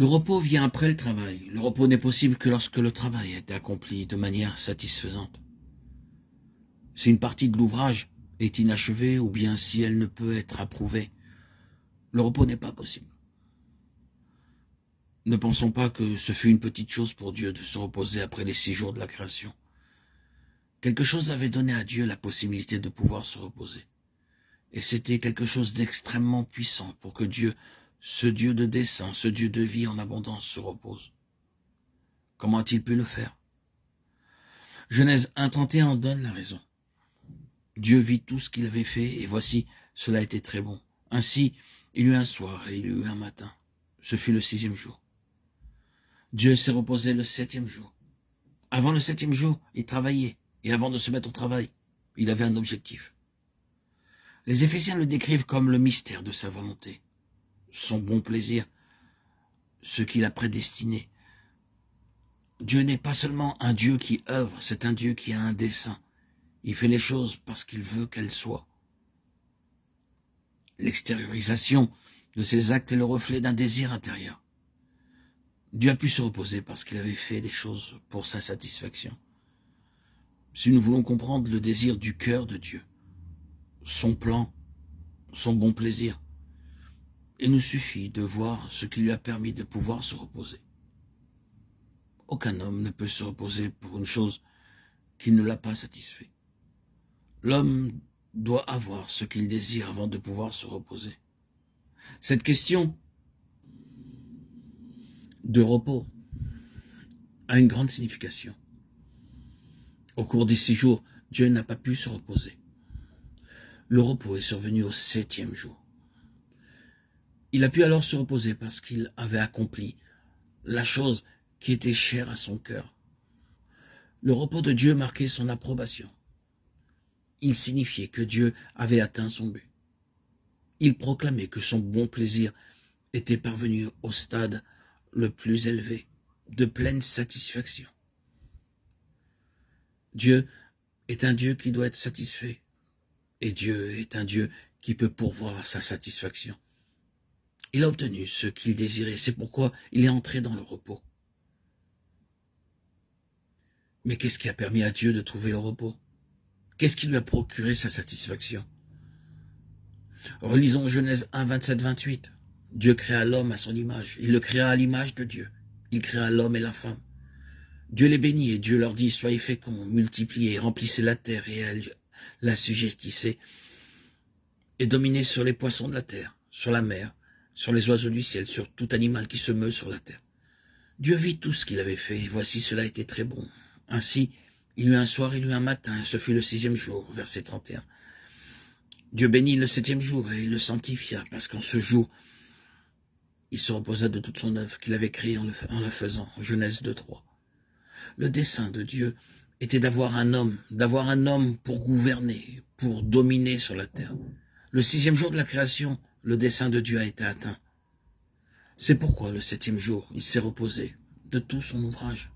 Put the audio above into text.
Le repos vient après le travail. Le repos n'est possible que lorsque le travail a été accompli de manière satisfaisante. Si une partie de l'ouvrage est inachevée ou bien si elle ne peut être approuvée, le repos n'est pas possible. Ne pensons pas que ce fut une petite chose pour Dieu de se reposer après les 6 jours de la création. Quelque chose avait donné à Dieu la possibilité de pouvoir se reposer. Et c'était quelque chose d'extrêmement puissant pour que Dieu, ce Dieu de dessein, ce Dieu de vie en abondance, se repose. Comment a-t-il pu le faire? Genèse 1,31 en donne la raison. Dieu vit tout ce qu'il avait fait, et voici, cela était très bon. Ainsi, il y eut un soir et il y eut un matin. Ce fut le 6e jour. Dieu s'est reposé le 7e jour. Avant le 7e jour, il travaillait, et avant de se mettre au travail, il avait un objectif. Les Éphésiens le décrivent comme le mystère de sa volonté, son bon plaisir, ce qu'il a prédestiné. Dieu n'est pas seulement un Dieu qui œuvre, c'est un Dieu qui a un dessein. Il fait les choses parce qu'il veut qu'elles soient. L'extériorisation de ses actes est le reflet d'un désir intérieur. Dieu a pu se reposer parce qu'il avait fait des choses pour sa satisfaction. Si nous voulons comprendre le désir du cœur de Dieu, son plan, son bon plaisir, il nous suffit de voir ce qui lui a permis de pouvoir se reposer. Aucun homme ne peut se reposer pour une chose qui ne l'a pas satisfait. L'homme doit avoir ce qu'il désire avant de pouvoir se reposer. Cette question de repos a une grande signification. Au cours des 6 jours, Dieu n'a pas pu se reposer. Le repos est survenu au 7e jour. Il a pu alors se reposer parce qu'il avait accompli la chose qui était chère à son cœur. Le repos de Dieu marquait son approbation. Il signifiait que Dieu avait atteint son but. Il proclamait que son bon plaisir était parvenu au stade le plus élevé, de pleine satisfaction. Dieu est un Dieu qui doit être satisfait, et Dieu est un Dieu qui peut pourvoir à sa satisfaction. Il a obtenu ce qu'il désirait, c'est pourquoi il est entré dans le repos. Mais qu'est-ce qui a permis à Dieu de trouver le repos? Qu'est-ce qui lui a procuré sa satisfaction? Relisons Genèse 1, 27, 28. Dieu créa l'homme à son image. Il le créa à l'image de Dieu. Il créa l'homme et la femme. Dieu les bénit et Dieu leur dit, soyez féconds, multipliez, remplissez la terre et elle l'assujettissez et dominez sur les poissons de la terre, sur la mer, sur les oiseaux du ciel, sur tout animal qui se meut sur la terre. Dieu vit tout ce qu'il avait fait et voici cela était très bon. Ainsi, il y eut un soir, il y eut un matin, et ce fut le 6e jour, verset 31. Dieu bénit le 7e jour et il le sanctifia, parce qu'en ce jour, il se reposa de toute son œuvre qu'il avait créée en la faisant. Genèse 2:3. Le dessein de Dieu était d'avoir un homme pour gouverner, pour dominer sur la terre. Le 6e jour de la création, le dessein de Dieu a été atteint. C'est pourquoi le 7e jour, il s'est reposé de tout son ouvrage.